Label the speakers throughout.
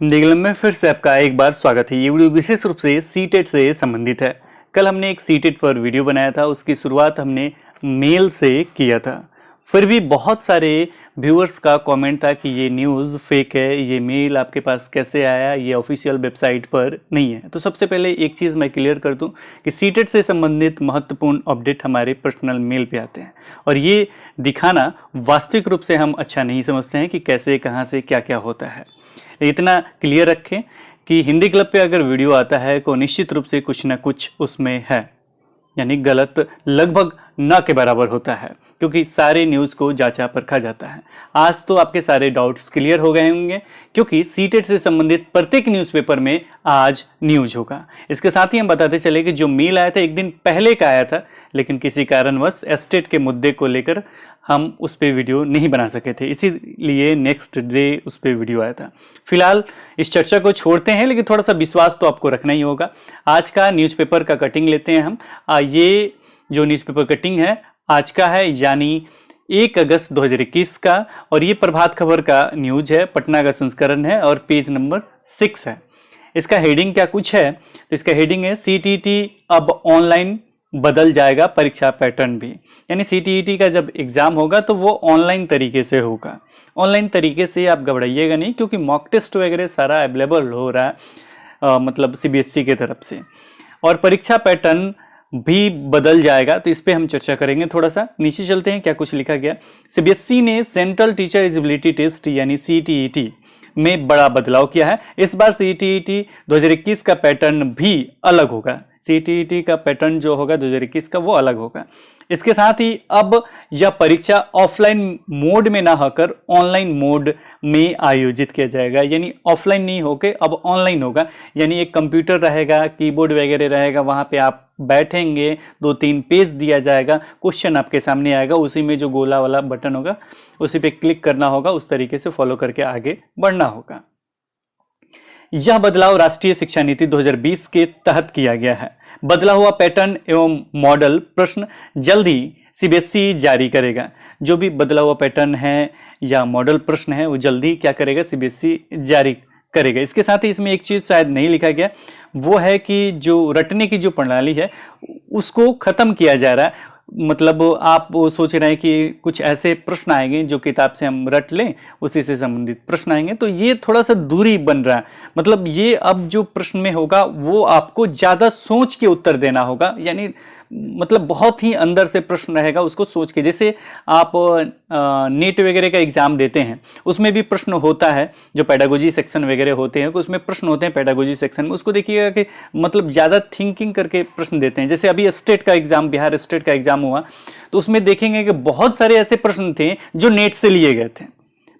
Speaker 1: Hindi club में फिर से आपका एक बार स्वागत है। ये वीडियो विशेष रूप से सीटेट से संबंधित है। कल हमने एक सीटेट पर वीडियो बनाया था, उसकी शुरुआत हमने मेल से किया था। फिर भी बहुत सारे व्यूअर्स का कमेंट था कि ये न्यूज़ फेक है, ये मेल आपके पास कैसे आया, ये ऑफिशियल वेबसाइट पर नहीं है। तो सबसे पहले एक चीज़ मैं क्लियर कर दूं कि सीटेट से संबंधित महत्वपूर्ण अपडेट हमारे पर्सनल मेल पे आते हैं, और ये दिखाना वास्तविक रूप से हम अच्छा नहीं समझते हैं कि कैसे कहाँ से क्या क्या होता है। इतना क्लियर रखें कि हिंदी क्लब पे अगर वीडियो आता है तो निश्चित रूप से कुछ ना कुछ उसमें है, यानी गलत लगभग न के बराबर होता है, क्योंकि सारे न्यूज़ को जांचा परखा जाता है। आज तो आपके सारे डाउट्स क्लियर हो गए होंगे, क्योंकि सीटेट से संबंधित प्रत्येक न्यूज़पेपर में आज न्यूज़ होगा। इसके साथ ही हम बताते चले कि जो मेल आया था एक दिन पहले का आया था, लेकिन किसी कारणवश एस्टेट के मुद्दे को लेकर हम उस पर वीडियो नहीं बना सके थे, इसीलिए नेक्स्ट डे उस पर वीडियो आया था। फिलहाल इस चर्चा को छोड़ते हैं, लेकिन थोड़ा सा विश्वास तो आपको रखना ही होगा। आज का न्यूज़पेपर का कटिंग लेते हैं हम। ये जो न्यूज़पेपर कटिंग है आज का है, यानी 1 अगस्त 2021 का, और ये प्रभात खबर का न्यूज है, पटना का संस्करण है और पेज नंबर 6 है। इसका हेडिंग क्या कुछ है, तो इसका हेडिंग है सीटीईटी अब ऑनलाइन बदल जाएगा परीक्षा पैटर्न भी। यानी सीटीईटी का जब एग्जाम होगा तो वो ऑनलाइन तरीके से होगा। ऑनलाइन तरीके से आप घबराइएगा नहीं, क्योंकि मॉक टेस्ट वगैरह सारा अवेलेबल हो रहा है मतलब सीबीएसई की तरफ से, और परीक्षा पैटर्न भी बदल जाएगा। तो इस पे हम चर्चा करेंगे। थोड़ा सा नीचे चलते हैं, क्या कुछ लिखा गया। सीबीएसई ने सेंट्रल टीचर एलिजिबिलिटी टेस्ट यानी सीटीईटी में बड़ा बदलाव किया है। इस बार सीटीईटी 2021 का पैटर्न भी अलग होगा। सीटीईटी का पैटर्न जो होगा 2021 का वो अलग होगा। इसके साथ ही अब यह परीक्षा ऑफलाइन मोड में ना होकर ऑनलाइन मोड में आयोजित किया जाएगा, यानी ऑफलाइन नहीं होकर अब ऑनलाइन होगा। यानी एक कंप्यूटर रहेगा, कीबोर्ड वगैरह रहेगा, वहां पे आप बैठेंगे, 2-3 पेज दिया जाएगा, क्वेश्चन आपके सामने आएगा, उसी में जो गोला वाला बटन होगा उसी पे क्लिक करना होगा, उस तरीके से फॉलो करके आगे बढ़ना होगा। यह बदलाव राष्ट्रीय शिक्षा नीति 2020 के तहत किया गया है। बदला हुआ पैटर्न एवं मॉडल प्रश्न जल्द ही सीबीएसई जारी करेगा। जो भी बदला हुआ पैटर्न है या मॉडल प्रश्न है वो जल्दी क्या करेगा, सीबीएसई जारी करेगा। इसके साथ ही इसमें एक चीज शायद नहीं लिखा गया, वो है कि जो रटने की जो प्रणाली है उसको खत्म किया जा रहा है। मतलब आप सोच रहे हैं कि कुछ ऐसे प्रश्न आएंगे जो किताब से हम रट लें, उसी से संबंधित प्रश्न आएंगे, तो ये थोड़ा सा दूरी बन रहा है। मतलब ये अब जो प्रश्न में होगा वो आपको ज्यादा सोच के उत्तर देना होगा, यानी मतलब बहुत ही अंदर से प्रश्न रहेगा, उसको सोच के। जैसे आप नेट वगैरह का एग्जाम देते हैं, उसमें भी प्रश्न होता है, जो पेडागोजी सेक्शन वगैरह होते हैं उसमें प्रश्न होते हैं पेडागोजी सेक्शन में, उसको देखिएगा कि मतलब ज़्यादा थिंकिंग करके प्रश्न देते हैं। जैसे अभी स्टेट का एग्जाम, बिहार स्टेट का एग्जाम हुआ, तो उसमें देखेंगे कि बहुत सारे ऐसे प्रश्न थे जो नेट से लिए गए थे,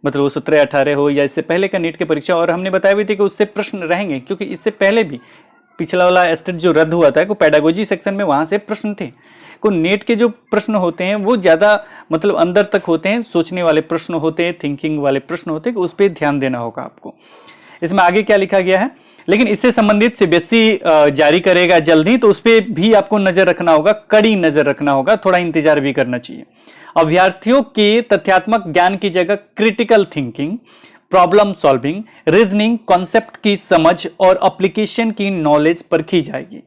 Speaker 1: मतलब वो 17-18 हो या इससे पहले का नेट की परीक्षा, और हमने बताया भी थे कि उससे प्रश्न रहेंगे, क्योंकि इससे पहले भी पिछला वाला एस्टेट जो रद्द हुआ था, को पेडागोजी सेक्शन में वहां से प्रश्न थे। को नेट के जो प्रश्न होते हैं वो ज्यादा मतलब अंदर तक होते हैं, सोचने वाले प्रश्न होते हैं, थिंकिंग वाले प्रश्न होते हैं, उस पर ध्यान देना होगा आपको। इसमें आगे क्या लिखा गया है, लेकिन इससे संबंधित सीबीएसई जारी करेगा जल्द ही, तो उस पर भी आपको नजर रखना होगा, कड़ी नजर रखना होगा, थोड़ा इंतजार भी करना चाहिए। अभ्यर्थियों के तथ्यात्मक ज्ञान की जगह critical thinking, problem solving, reasoning, concept की समझ और एप्लीकेशन की नॉलेज परखी जाएगी।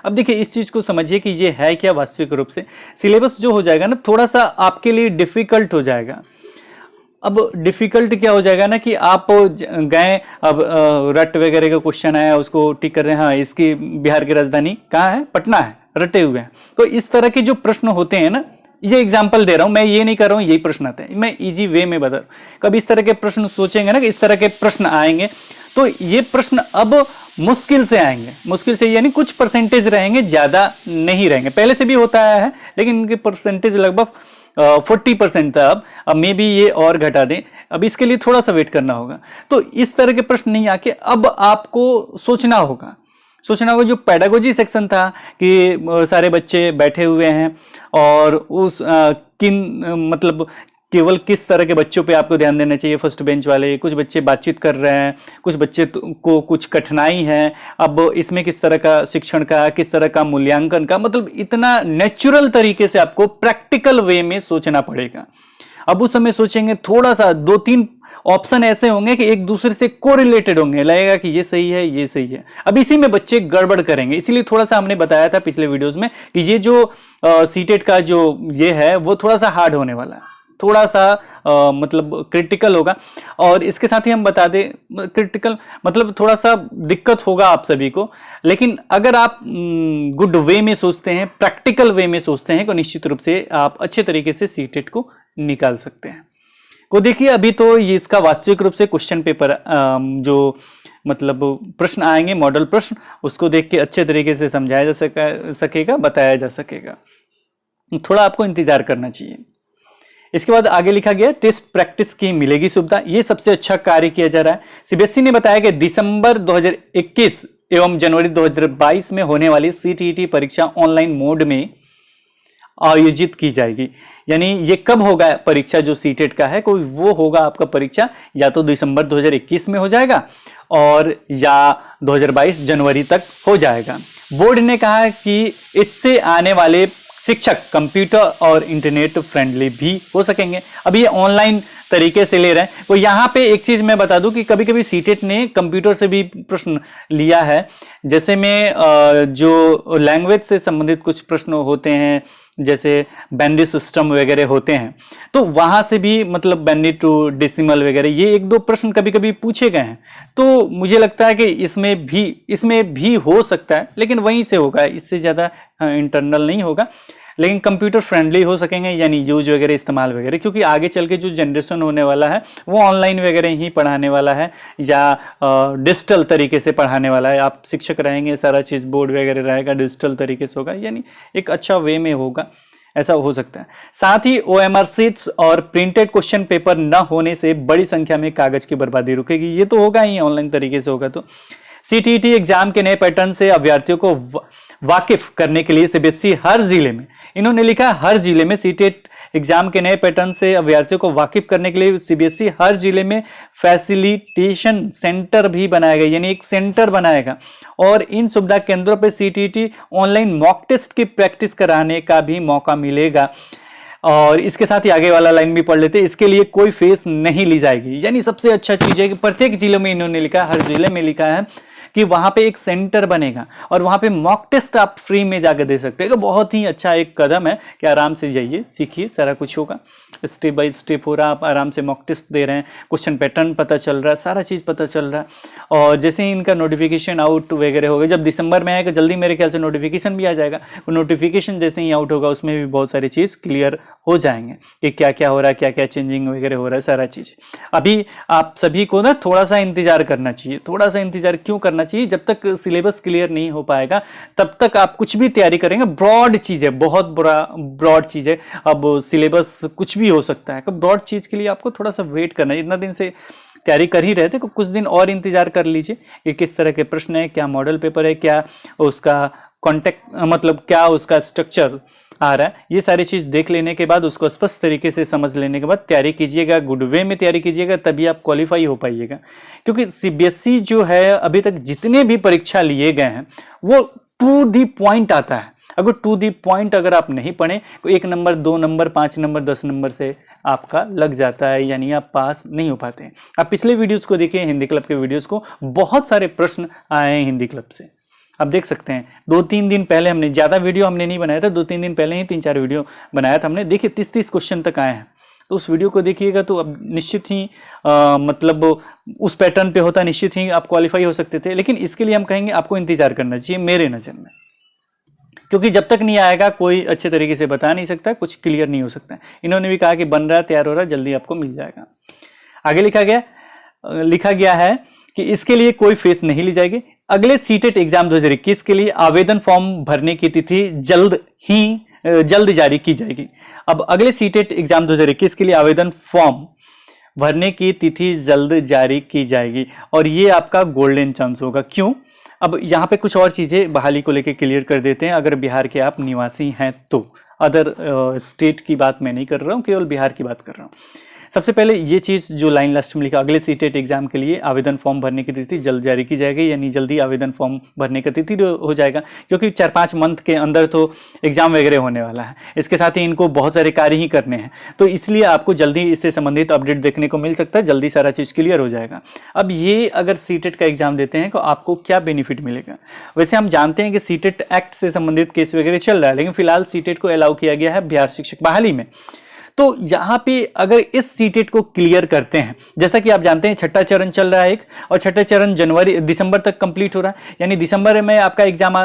Speaker 1: अब देखिए इस चीज को समझिए कि ये है क्या। वास्तविक रूप से सिलेबस जो हो जाएगा ना, थोड़ा सा आपके लिए डिफिकल्ट हो जाएगा। अब डिफिकल्ट क्या हो जाएगा ना कि आप गए, अब रट वगैरह का क्वेश्चन आया, उसको टिक कर रहे हैं, हाँ इसकी बिहार की राजधानी कहाँ है, पटना है, रटे हुए हैं। तो इस तरह के जो प्रश्न होते हैं ना, ये एग्जाम्पल दे रहा हूं मैं, ये नहीं कर रहा हूं यही प्रश्न आते हैं, मैं इजी वे में बता रहा हूं। कभी इस तरह के प्रश्न सोचेंगे ना कि इस तरह के प्रश्न आएंगे, तो ये प्रश्न अब मुश्किल से आएंगे, मुश्किल से यानी कुछ परसेंटेज रहेंगे, ज्यादा नहीं रहेंगे। पहले से भी होता आया है, लेकिन इनके परसेंटेज लगभग 40% था। अब मे बी ये और घटा दें, अब इसके लिए थोड़ा सा वेट करना होगा। तो इस तरह के प्रश्न नहीं आके अब आपको सोचना होगा। जो पेडागोजी सेक्शन था कि सारे बच्चे बैठे हुए हैं और उस मतलब केवल किस तरह के बच्चों पे आपको ध्यान देना चाहिए, फर्स्ट बेंच वाले, कुछ बच्चे बातचीत कर रहे हैं, कुछ बच्चे को कुछ कठिनाई है, अब इसमें किस तरह का शिक्षण का, किस तरह का मूल्यांकन का, मतलब इतना नेचुरल तरीके से आपको प्रैक्टिकल वे में सोचना पड़ेगा। अब उस समय सोचेंगे थोड़ा सा 2-3 ऑप्शन ऐसे होंगे कि एक दूसरे से कोरिलेटेड होंगे, लगेगा कि ये सही है ये सही है। अब इसी में बच्चे गड़बड़ करेंगे, इसीलिए थोड़ा सा हमने बताया था पिछले वीडियोस में कि ये जो सीटेट का जो ये है वो थोड़ा सा हार्ड होने वाला है, थोड़ा सा मतलब क्रिटिकल होगा। और इसके साथ ही हम बता दें, क्रिटिकल मतलब थोड़ा सा दिक्कत होगा आप सभी को, लेकिन अगर आप गुड वे में सोचते हैं, प्रैक्टिकल वे में सोचते हैं तो निश्चित रूप से आप अच्छे तरीके से सीटेट को निकाल सकते हैं। को देखिए, अभी तो ये इसका वास्तविक रूप से क्वेश्चन पेपर जो मतलब प्रश्न आएंगे, मॉडल प्रश्न, उसको देख के अच्छे तरीके से समझाया जा सकेगा, बताया जा सकेगा। थोड़ा आपको इंतजार करना चाहिए। इसके बाद आगे लिखा गया टेस्ट प्रैक्टिस की मिलेगी सुविधा, ये सबसे अच्छा कार्य किया जा रहा है। सीबीएसई ने बताया कि दिसंबर 2021 एवं जनवरी 2022 में होने वाली सीटीईटी परीक्षा ऑनलाइन मोड में आयोजित की जाएगी। यानी ये कब होगा परीक्षा जो सीटेट का है, कोई वो होगा आपका परीक्षा या तो दिसंबर 2021 में हो जाएगा और या 2022 जनवरी तक हो जाएगा। बोर्ड ने कहा कि इससे आने वाले शिक्षक कंप्यूटर और इंटरनेट फ्रेंडली भी हो सकेंगे। अब ये ऑनलाइन तरीके से ले रहे हैं। तो यहाँ पे एक चीज मैं बता दूं कि कभी कभी सीटेट ने कंप्यूटर से भी प्रश्न लिया है, जैसे में जो लैंग्वेज से संबंधित कुछ प्रश्न होते हैं, जैसे बैंडी सिस्टम वगैरह होते हैं, तो वहां से भी मतलब बैंडी टू डेसिमल वगैरह ये एक दो प्रश्न कभी कभी पूछे गए हैं। तो मुझे लगता है कि इसमें भी हो सकता है, लेकिन वहीं से होगा, इससे ज्यादा इंटरनल नहीं होगा, लेकिन कंप्यूटर फ्रेंडली हो सकेंगे, यानी यूज वगैरह इस्तेमाल वगैरह, क्योंकि आगे चल के जो जनरेशन होने वाला है वो ऑनलाइन वगैरह ही पढ़ाने वाला है या डिजिटल तरीके से पढ़ाने वाला है। आप शिक्षक रहेंगे, सारा चीज़ बोर्ड वगैरह रहेगा, डिजिटल तरीके से होगा, यानी एक अच्छा वे में होगा, ऐसा हो सकता है। साथ ही OMR शीट्स और प्रिंटेड क्वेश्चन पेपर न होने से बड़ी संख्या में कागज की बर्बादी रुकेगी, ये तो होगा ही, ऑनलाइन तरीके से होगा। तो सीटीईटी एग्जाम के नए पैटर्न से अभ्यर्थियों को वाकिफ करने के लिए सीबीएसई हर जिले में, इन्होंने लिखा हर जिले में सीटेट एग्जाम के नए पैटर्न से अभ्यर्थियों को वाकिफ करने के लिए सीबीएसई हर जिले में फैसिलिटेशन सेंटर भी बनाएगा, यानी एक सेंटर बनाएगा। और इन सुविधा केंद्रों पर सीटीईटी ऑनलाइन मॉक टेस्ट की प्रैक्टिस कराने का भी मौका मिलेगा। और इसके साथ ही आगे वाला लाइन भी पढ़ लेते हैं, इसके लिए कोई फीस नहीं ली जाएगी। यानी सबसे अच्छा चीज है कि प्रत्येक जिले में इन्होंने लिखा, हर जिले में लिखा है कि वहां पे एक सेंटर बनेगा और वहां पे मॉक टेस्ट आप फ्री में जाकर दे सकते हैं। तो बहुत ही अच्छा एक कदम है कि आराम से जाइए, सीखिए, सारा कुछ होगा, स्टेप बाय स्टेप हो रहा, आप आराम से मॉक टेस्ट दे रहे हैं, क्वेश्चन पैटर्न पता चल रहा है, सारा चीज़ पता चल रहा है। और जैसे ही इनका नोटिफिकेशन आउट वगैरह होगा, जब दिसंबर में आएगा जल्दी मेरे ख्याल से नोटिफिकेशन भी आ जाएगा, नोटिफिकेशन जैसे ही आउट होगा उसमें भी बहुत सारी चीज़ क्लियर हो जाएंगे कि क्या क्या हो रहा है, क्या क्या चेंजिंग वगैरह हो रहा है, सारा चीज़। अभी आप सभी को ना थोड़ा सा इंतजार करना चाहिए। थोड़ा सा इंतजार क्यों करना चाहिए? जब तक सिलेबस क्लियर नहीं हो पाएगा तब तक आप कुछ भी तैयारी करेंगे, ब्रॉड चीज़ है, बहुत ब्रॉड चीज़ है। अब सिलेबस कुछ भी हो सकता है, तो ब्रॉड चीज़ के लिए आपको थोड़ा सा वेट करना है। इतना दिन से तैयारी कर ही रहे थे, तो कुछ दिन और इंतजार कर लीजिए कि किस तरह के प्रश्न है, क्या मॉडल पेपर है, क्या उसका कॉन्टेक्ट मतलब क्या उसका स्ट्रक्चर आ रहा है। ये सारी चीज़ देख लेने के बाद, उसको स्पष्ट तरीके से समझ लेने के बाद तैयारी कीजिएगा, गुड वे में तैयारी कीजिएगा, तभी आप क्वालिफाई हो पाइएगा। क्योंकि सीबीएसई जो है अभी तक जितने भी परीक्षा लिए गए हैं वो टू दी पॉइंट आता है। अगर टू दी पॉइंट अगर आप नहीं पढ़े तो 1 नंबर 2 नंबर 5 नंबर 10 नंबर से आपका लग जाता है, यानी आप पास नहीं हो पाते हैं। आप पिछले वीडियोस को देखिए, हिंदी क्लब के वीडियोस को, बहुत सारे प्रश्न आए हैं हिंदी क्लब से, आप देख सकते हैं। 2-3 दिन पहले हमने, ज़्यादा वीडियो हमने नहीं बनाया था, 2-3 दिन पहले ही 3-4 वीडियो बनाया था हमने। देखिए 30-30 क्वेश्चन तक आए हैं, तो उस वीडियो को देखिएगा तो अब निश्चित ही मतलब उस पैटर्न पे होता, निश्चित ही आप क्वालिफाई हो सकते थे। लेकिन इसके लिए हम कहेंगे आपको इंतजार करना चाहिए मेरे नज़र में, क्योंकि जब तक नहीं आएगा कोई अच्छे तरीके से बता नहीं सकता, कुछ क्लियर नहीं हो सकता। इन्होंने भी कहा कि बन रहा है, तैयार हो रहा है, जल्दी आपको मिल जाएगा। आगे लिखा गया है कि इसके लिए कोई फीस नहीं ली जाएगी। अगले सीटेट एग्जाम 2021 के लिए आवेदन फॉर्म भरने की तिथि जल्द जारी की जाएगी। अब अगले सीटेट एग्जाम 2021 के लिए आवेदन फॉर्म भरने की तिथि जल्द जारी की जाएगी और ये आपका गोल्डन चांस होगा। क्यों? अब यहाँ पे कुछ और चीज़ें बहाली को लेके क्लियर कर देते हैं। अगर बिहार के आप निवासी हैं तो, अदर स्टेट की बात मैं नहीं कर रहा हूँ, केवल बिहार की बात कर रहा हूँ। सबसे पहले ये चीज़ जो लाइन लास्ट में लिखा, अगले सीटेट एग्जाम के लिए आवेदन फॉर्म भरने की तिथि जल्द जारी की जाएगी, यानी जल्दी आवेदन फॉर्म भरने की तिथि हो जाएगा, क्योंकि 4-5 मंथ के अंदर तो एग्जाम वगैरह होने वाला है। इसके साथ ही इनको बहुत सारे कार्य ही करने हैं, तो इसलिए आपको जल्दी इससे संबंधित अपडेट देखने को मिल सकता है, जल्दी सारा चीज़ क्लियर हो जाएगा। अब ये अगर सीटेट का एग्जाम देते हैं तो आपको क्या बेनिफिट मिलेगा। वैसे हम जानते हैं कि सीटेट एक्ट से संबंधित केस वगैरह चल रहा है, लेकिन फिलहाल सीटेट को अलाउ किया गया है बिहार शिक्षक बहाली में। तो यहाँ पे अगर इस सीटेट को क्लियर करते हैं, जैसा कि आप जानते हैं छठा चरण चल रहा है एक, और छठा चरण दिसंबर तक कंप्लीट हो रहा है, यानी दिसंबर में आपका एग्जाम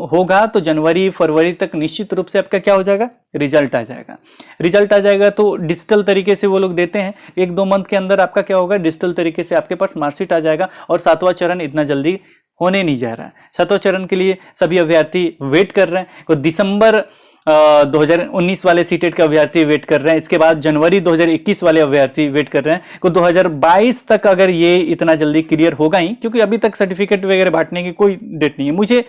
Speaker 1: होगा तो जनवरी फरवरी तक निश्चित रूप से आपका क्या हो जाएगा, रिजल्ट आ जाएगा। रिजल्ट आ जाएगा तो डिजिटल तरीके से वो लोग देते हैं, 1-2 मंथ के अंदर आपका क्या होगा, डिजिटल तरीके से आपके पास मार्कशीट आ जाएगा। और 7वां चरण इतना जल्दी होने नहीं जा रहा है। 7वां चरण के लिए सभी अभ्यर्थी वेट कर रहे हैं, तो दिसंबर 2019 वाले सीटेट के अभ्यर्थी वेट कर रहे हैं, इसके बाद जनवरी 2021 वाले अभ्यर्थी वेट कर रहे हैं, तो 2022 तक अगर ये इतना जल्दी क्लियर होगा ही, क्योंकि अभी तक सर्टिफिकेट वगैरह बांटने की कोई डेट नहीं है। मुझे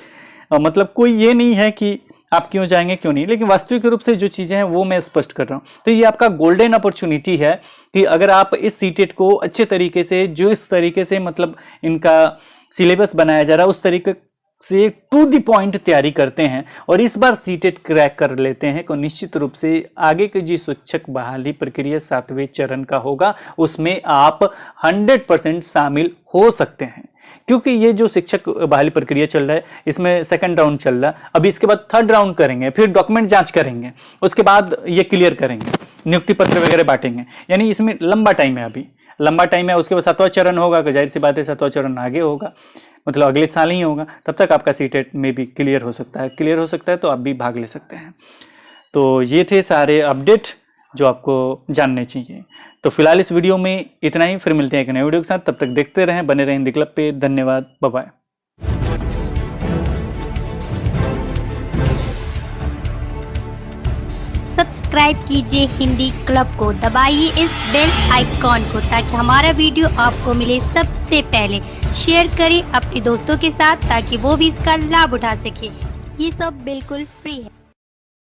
Speaker 1: मतलब कोई ये नहीं है कि आप क्यों जाएंगे क्यों नहीं, लेकिन वास्तविक रूप से जो चीज़ें हैं वो मैं स्पष्ट कर रहा हूँ। तो ये आपका गोल्डन अपॉर्चुनिटी है कि अगर आप इस सीटेट को अच्छे तरीके से, जो इस तरीके से मतलब इनका सिलेबस बनाया जा रहा है उस तरीके से टू द पॉइंट तैयारी करते हैं और इस बार सीटेट क्रैक कर लेते हैं, तो निश्चित रूप से आगे की जो शिक्षक बहाली प्रक्रिया 7वें चरण का होगा उसमें आप 100% शामिल हो सकते हैं। क्योंकि ये जो शिक्षक बहाली प्रक्रिया चल रहा है इसमें 2nd राउंड चल रहा है, अभी इसके बाद 3rd राउंड करेंगे, फिर डॉक्यूमेंट जांच करेंगे, उसके बाद ये क्लियर करेंगे, नियुक्ति पत्र वगैरह बांटेंगे, यानी इसमें लंबा टाइम है, अभी लंबा टाइम है। उसके बाद 7वां चरण होगा, जाहिर सी बात है 7वां चरण आगे होगा, मतलब अगले साल ही होगा, तब तक आपका सीटेट में भी क्लियर हो सकता है। क्लियर हो सकता है तो आप भी भाग ले सकते हैं। तो ये थे सारे अपडेट जो आपको जानने चाहिए। तो फिलहाल इस वीडियो में इतना ही, फिर मिलते हैं एक नए वीडियो के साथ, तब तक देखते रहें, बने रहें हिंदी क्लब पे। धन्यवाद, बाय बाय।
Speaker 2: सब्सक्राइब कीजिए हिंदी क्लब को, दबाइए इस बेल आइकॉन को ताकि हमारा वीडियो आपको मिले सबसे पहले। शेयर करें अपने दोस्तों के साथ ताकि वो भी इसका लाभ उठा सके। ये सब बिल्कुल फ्री है।